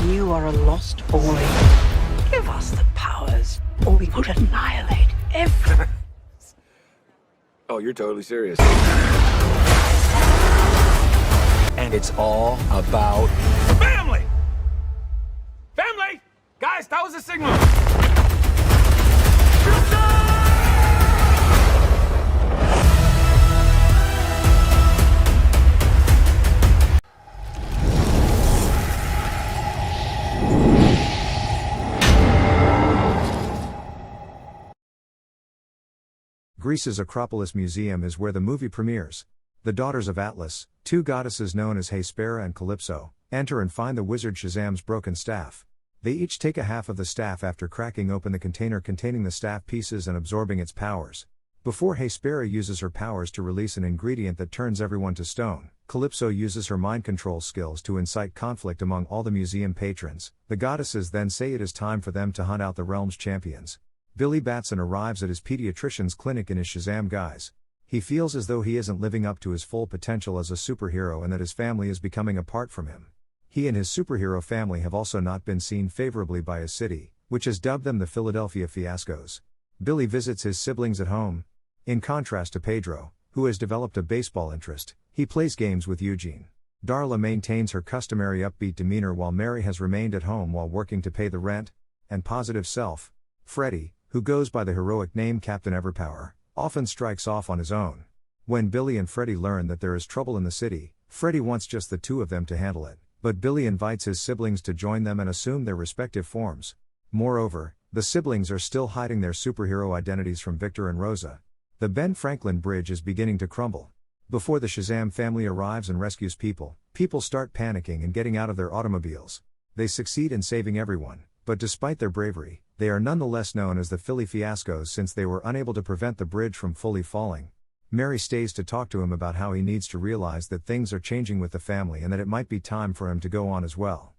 You are a lost boy. Give us the powers, or we will annihilate everyone. Oh, you're totally serious. And it's all about Family! Family! Guys, that was the signal! Greece's Acropolis Museum is where the movie premieres. The daughters of Atlas, two goddesses known as Hespera and Calypso, enter and find the wizard Shazam's broken staff. They each take a half of the staff after cracking open the container containing the staff pieces and absorbing its powers. Before Hespera uses her powers to release an ingredient that turns everyone to stone, Calypso uses her mind control skills to incite conflict among all the museum patrons. The goddesses then say it is time for them to hunt out the realm's champions. Billy Batson arrives at his pediatrician's clinic in his Shazam guise. He feels as though he isn't living up to his full potential as a superhero and that his family is becoming apart from him. He and his superhero family have also not been seen favorably by his city, which has dubbed them the Philadelphia Fiascos. Billy visits his siblings at home. In contrast to Pedro, who has developed a baseball interest, he plays games with Eugene. Darla maintains her customary upbeat demeanor while Mary has remained at home while working to pay the rent. And positive self, Freddy, who goes by the heroic name Captain Everpower, often strikes off on his own. When Billy and Freddy learn that there is trouble in the city, Freddy wants just the two of them to handle it, but Billy invites his siblings to join them and assume their respective forms. Moreover, the siblings are still hiding their superhero identities from Victor and Rosa. The Ben Franklin Bridge is beginning to crumble. Before the Shazam family arrives and rescues people, people start panicking and getting out of their automobiles. They succeed in saving everyone, but despite their bravery, they are nonetheless known as the Philly Fiascos since they were unable to prevent the bridge from fully falling. Mary stays to talk to him about how he needs to realize that things are changing with the family and that it might be time for him to go on as well.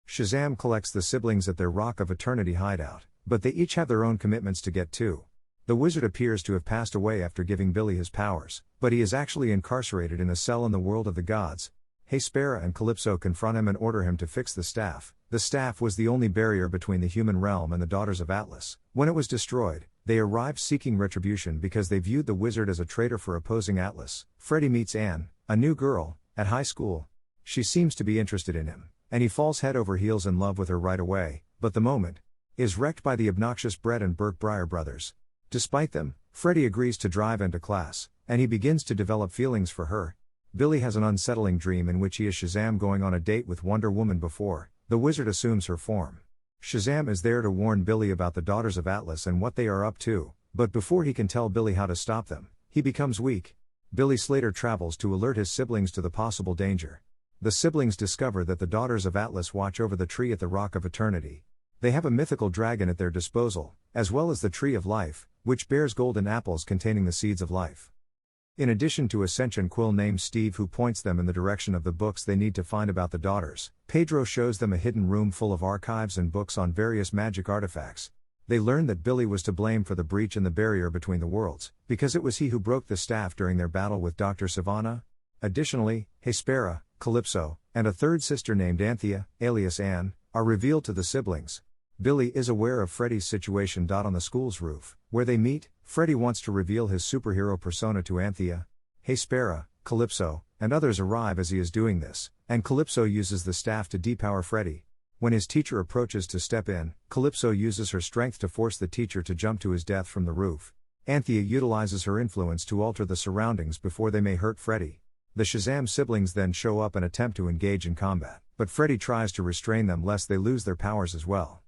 Shazam collects the siblings at their Rock of Eternity hideout, but they each have their own commitments to get to. The wizard appears to have passed away after giving Billy his powers, but he is actually incarcerated in a cell in the world of the gods. Hespera and Calypso confront him and order him to fix the staff. The staff was the only barrier between the human realm and the daughters of Atlas. When it was destroyed, they arrived seeking retribution because they viewed the wizard as a traitor for opposing Atlas. Freddy meets Anne, a new girl, at high school. She seems to be interested in him, and he falls head over heels in love with her right away, but the moment is wrecked by the obnoxious Brett and Burke Breyer brothers. Despite them, Freddy agrees to drive into class, and he begins to develop feelings for her. Billy has an unsettling dream in which he is Shazam going on a date with Wonder Woman before the wizard assumes her form. Shazam is there to warn Billy about the daughters of Atlas and what they are up to, but before he can tell Billy how to stop them, he becomes weak. Billy Slater travels to alert his siblings to the possible danger. The siblings discover that the daughters of Atlas watch over the tree at the Rock of Eternity. They have a mythical dragon at their disposal, as well as the Tree of Life, which bears golden apples containing the seeds of life. In addition to Ascension Quill named Steve who points them in the direction of the books they need to find about the daughters, Pedro shows them a hidden room full of archives and books on various magic artifacts. They learn that Billy was to blame for the breach in the barrier between the worlds, because it was he who broke the staff during their battle with Dr. Sivana. Additionally, Hespera, Calypso, and a third sister named Anthea, alias Anne, are revealed to the siblings. Billy is aware of Freddy's situation. On the school's roof, where they meet, Freddy wants to reveal his superhero persona to Anthea. Hespera, Calypso, and others arrive as he is doing this, and Calypso uses the staff to depower Freddy. When his teacher approaches to step in, Calypso uses her strength to force the teacher to jump to his death from the roof. Anthea utilizes her influence to alter the surroundings before they may hurt Freddy. The Shazam siblings then show up and attempt to engage in combat, but Freddy tries to restrain them lest they lose their powers as well.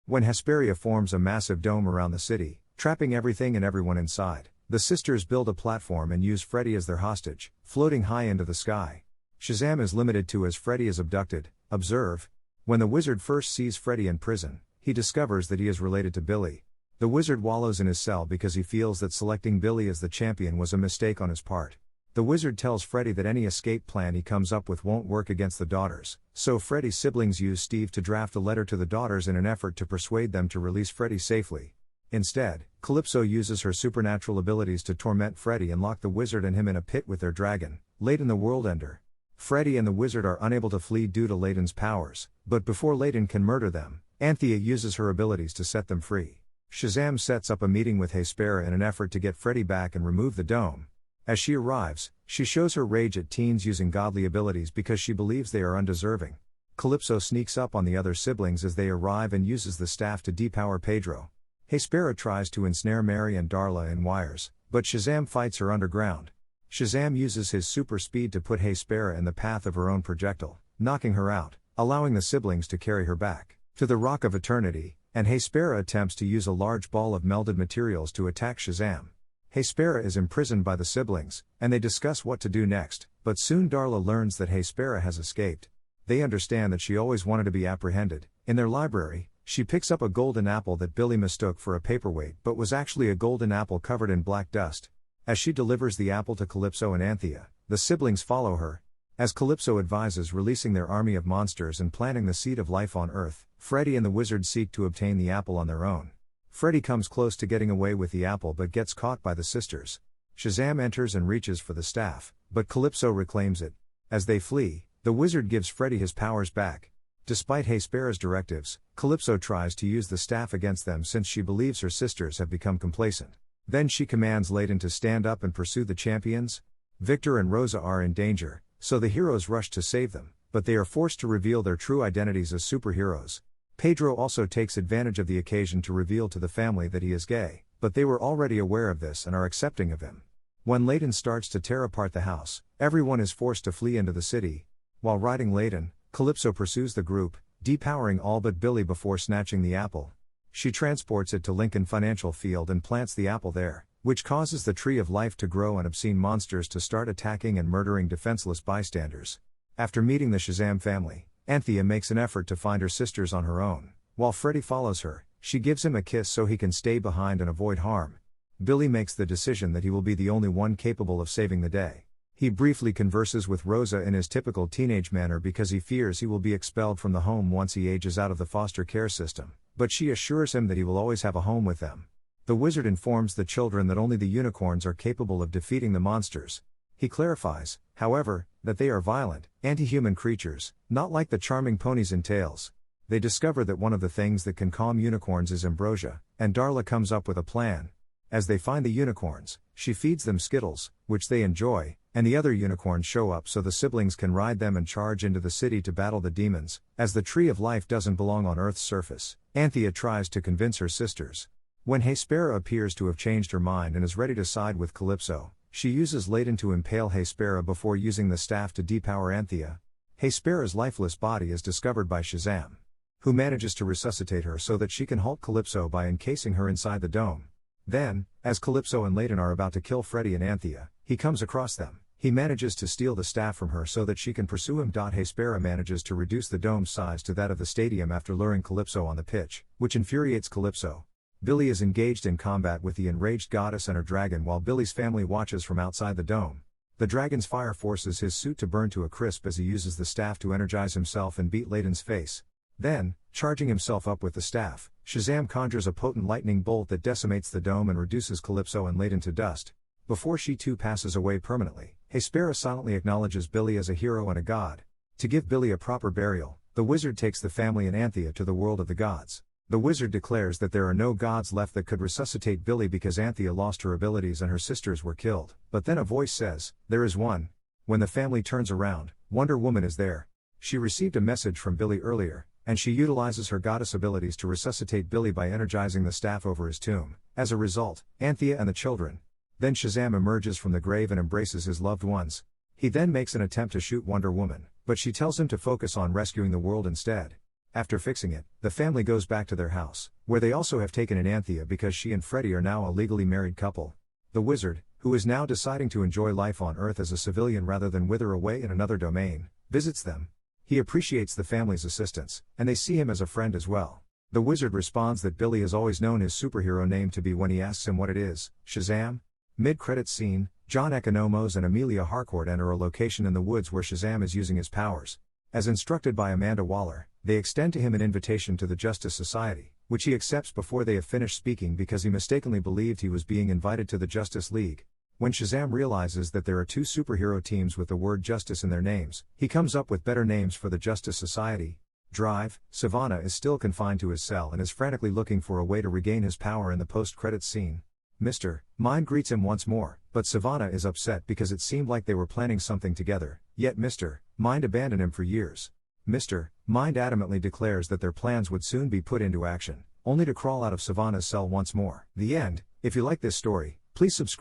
When Hesperia forms a massive dome around the city, trapping everything and everyone inside, the sisters build a platform and use Freddy as their hostage, floating high into the sky. Shazam is limited to as Freddy is abducted. Observe. When the wizard first sees Freddy in prison, he discovers that he is related to Billy. The wizard wallows in his cell because he feels that selecting Billy as the champion was a mistake on his part. The wizard tells Freddy that any escape plan he comes up with won't work against the daughters, so Freddy's siblings use Steve to draft a letter to the daughters in an effort to persuade them to release Freddy safely. Instead, Calypso uses her supernatural abilities to torment Freddy and lock the wizard and him in a pit with their dragon. Late in the World Ender, Freddy and the wizard are unable to flee due to Layden's powers, but before Layden can murder them, Anthea uses her abilities to set them free. Shazam sets up a meeting with Hespera in an effort to get Freddy back and remove the dome. As she arrives, she shows her rage at teens using godly abilities because she believes they are undeserving. Calypso sneaks up on the other siblings as they arrive and uses the staff to depower Pedro. Hespera tries to ensnare Mary and Darla in wires, but Shazam fights her underground. Shazam uses his super speed to put Hespera in the path of her own projectile, knocking her out, allowing the siblings to carry her back to the Rock of Eternity, and Hespera attempts to use a large ball of melded materials to attack Shazam. Hespera is imprisoned by the siblings, and they discuss what to do next, but soon Darla learns that Hespera has escaped. They understand that she always wanted to be apprehended. In their library, she picks up a golden apple that Billy mistook for a paperweight but was actually a golden apple covered in black dust. As she delivers the apple to Calypso and Anthea, the siblings follow her. As Calypso advises releasing their army of monsters and planting the seed of life on Earth, Freddy and the wizard seek to obtain the apple on their own. Freddy comes close to getting away with the apple but gets caught by the sisters. Shazam enters and reaches for the staff, but Calypso reclaims it. As they flee, the wizard gives Freddy his powers back. Despite Hespera's directives, Calypso tries to use the staff against them since she believes her sisters have become complacent. Then she commands Layden to stand up and pursue the champions. Victor and Rosa are in danger, so the heroes rush to save them, but they are forced to reveal their true identities as superheroes. Pedro also takes advantage of the occasion to reveal to the family that he is gay, but they were already aware of this and are accepting of him. When Layden starts to tear apart the house, everyone is forced to flee into the city. While riding Layden, Calypso pursues the group, depowering all but Billy before snatching the apple. She transports it to Lincoln Financial Field and plants the apple there, which causes the Tree of Life to grow and obscene monsters to start attacking and murdering defenseless bystanders. After meeting the Shazam family, Anthea makes an effort to find her sisters on her own. While Freddy follows her, she gives him a kiss so he can stay behind and avoid harm. Billy makes the decision that he will be the only one capable of saving the day. He briefly converses with Rosa in his typical teenage manner because he fears he will be expelled from the home once he ages out of the foster care system, but she assures him that he will always have a home with them. The wizard informs the children that only the unicorns are capable of defeating the monsters. He clarifies, however, that they are violent, anti-human creatures, not like the charming ponies in Tales. They discover that one of the things that can calm unicorns is ambrosia, and Darla comes up with a plan. As they find the unicorns, she feeds them Skittles, which they enjoy, and the other unicorns show up so the siblings can ride them and charge into the city to battle the demons. As the Tree of Life doesn't belong on Earth's surface, Anthea tries to convince her sisters. When Hespera appears to have changed her mind and is ready to side with Calypso, she uses Layden to impale Hespera before using the staff to depower Anthea. Hespera's lifeless body is discovered by Shazam, who manages to resuscitate her so that she can halt Calypso by encasing her inside the dome. Then, as Calypso and Layden are about to kill Freddy and Anthea, he comes across them. He manages to steal the staff from her so that she can pursue him. Hespera manages to reduce the dome's size to that of the stadium after luring Calypso on the pitch, which infuriates Calypso. Billy is engaged in combat with the enraged goddess and her dragon while Billy's family watches from outside the dome. The dragon's fire forces his suit to burn to a crisp as he uses the staff to energize himself and beat Layden's face. Then, charging himself up with the staff, Shazam conjures a potent lightning bolt that decimates the dome and reduces Calypso and Layden to dust. Before she too passes away permanently, Hespera silently acknowledges Billy as a hero and a god. To give Billy a proper burial, the wizard takes the family and Anthea to the world of the gods. The wizard declares that there are no gods left that could resuscitate Billy because Anthea lost her abilities and her sisters were killed. But then a voice says, "There is one." When the family turns around, Wonder Woman is there. She received a message from Billy earlier, and she utilizes her goddess abilities to resuscitate Billy by energizing the staff over his tomb. As a result, Anthea and the children. Then Shazam emerges from the grave and embraces his loved ones. He then makes an attempt to shoot Wonder Woman, but she tells him to focus on rescuing the world instead. After fixing it, the family goes back to their house, where they also have taken in Anthea because she and Freddy are now a legally married couple. The wizard, who is now deciding to enjoy life on Earth as a civilian rather than wither away in another domain, visits them. He appreciates the family's assistance, and they see him as a friend as well. The wizard responds that Billy has always known his superhero name to be when he asks him what it is, Shazam. Mid-credits scene, John Economos and Amelia Harcourt enter a location in the woods where Shazam is using his powers. As instructed by Amanda Waller, they extend to him an invitation to the Justice Society, which he accepts before they have finished speaking because he mistakenly believed he was being invited to the Justice League. When Shazam realizes that there are two superhero teams with the word justice in their names, he comes up with better names for the Justice Society. Drive, Sivana is still confined to his cell and is frantically looking for a way to regain his power in the post-credits scene. Mr. Mind greets him once more, but Sivana is upset because it seemed like they were planning something together, yet Mr. Mind abandoned him for years. Mr. Mind adamantly declares that their plans would soon be put into action, only to crawl out of Sivana's cell once more. The end. If you like this story, please subscribe.